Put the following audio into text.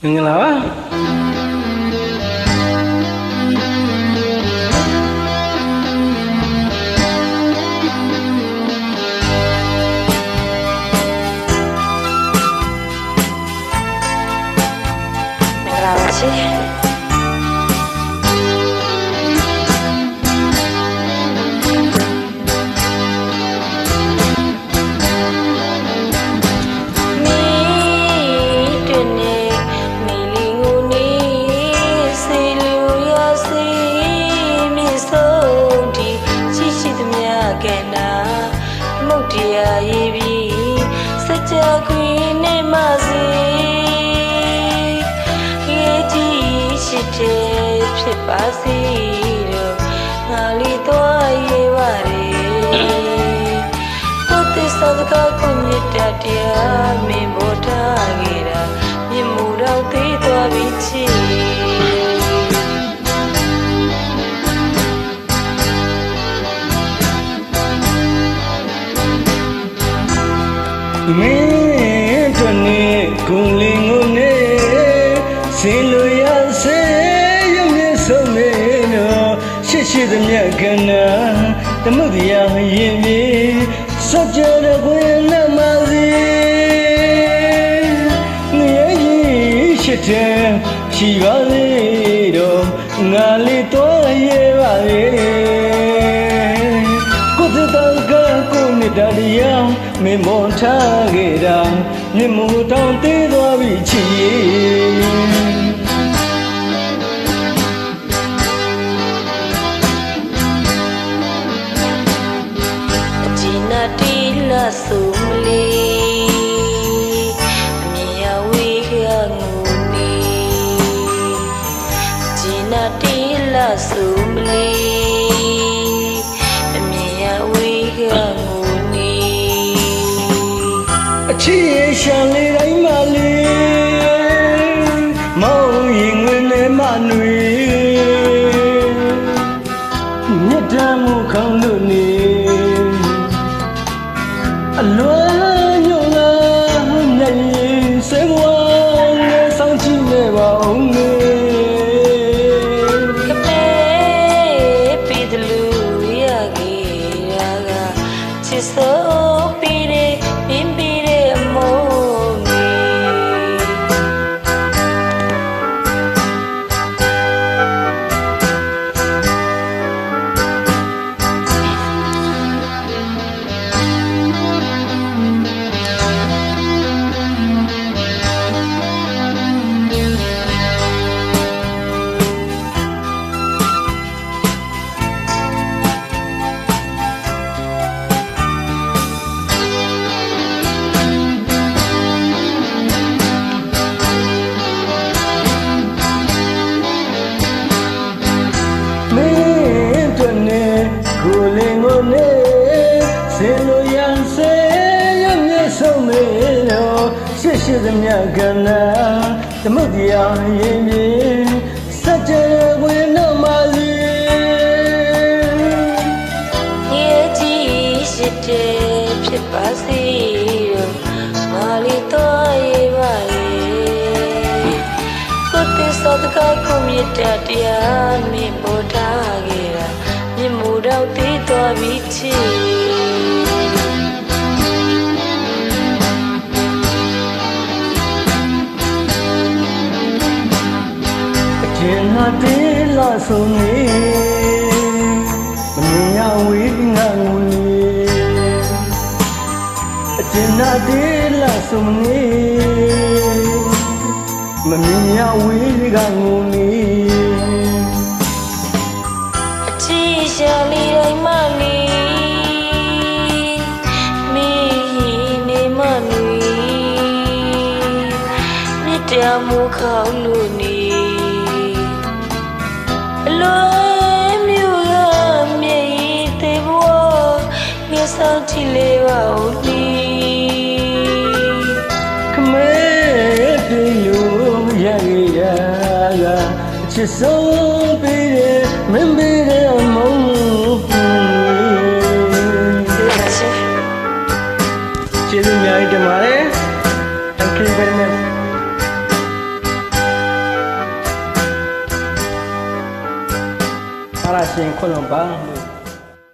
မင်္ဂလာပါဖြစ်ပါစေတော့ငါလေးတော့ရေးပါလေကိုသစ္စာစကားကိုမြတ်တရားမင်းဘောထားခဲ့တာမြင်မှုတော့သေးသွားပြီချစ်မင်းတို့နဲ့ကိုလင်းကိုနဲ့စင်လို့ရစေရှိသမျှကနာသမုဒ္ဒရာရင်မြေစကြရကွယ်နမစီငရဲကြီးရှိတဲ့ရှိပါလေတော့ငါလေးတော့ရဲပါလေကိုယ်တည်းကကိုမြတ်တရားမင်းမောထားခဲ့တာမြင့်မို့တောင်းသေးသွားပြီချီဆိုမလီအမြင်ရဝေးကငူနီဂျီနာတီလာဆိုမလီအမြင်ရဝေးကငူနီအချစ်ရဲ့ရှမ်းလေးတိုင်းမလေးမောင်ရင်ငွေနဲ့မနွေမြတ်တမ်းမှုခေါင်းလို့နေအလွန်ညို့လာမျက်ရည်စဲဝါးနဲ့ဆောင်ကြည့်နေပါဦးလေကပေပြည်သူလူရကြီးရာကချစ်စိုးပြီးတဲ့ပြင်းပြီးတဲ့အမိုးကိုလင်းကိုနေစင်လို့ရန်စေရမျက်ဆုံးမေလို့ရှိသမျှကနာသမုဒ္ဒရာရင်မြေစကြဝဠာနမစီရဲ့ကြီးရှိတဲ့ဖြစ်ပါစေတော့ငါလေးတော့ရေးပါလေကိုသစ္စာတကားကိုမြတ်တရားမင်းပေါ်ထားခဲ့တာမြင်မှုတော့သေးသွားပြီချစ်အကျဉ်းငါတေးလာဆုံးနေမမြင်ရဝေးငါငူနေအကျဉ်းငါတေးလာဆုံးနေမမြင်ရဝေးကငူနေရှာလီတိုင်းမလီမင်းနေမနွေမြတ်တရားမူခေါလို့နေအလွန်မြို့ရမြေသေးဘောမျက်စောင်းကြည့်လေပါဦးနီခမဲပြေလို့ရရတာအချစ်ဆုံးပေးတယ်မင်းပေးတယ်မုန်းကျေးဇူးများတင်ပါတယ် Thank you very much သာရရှင်ခွလွန်ပါလို့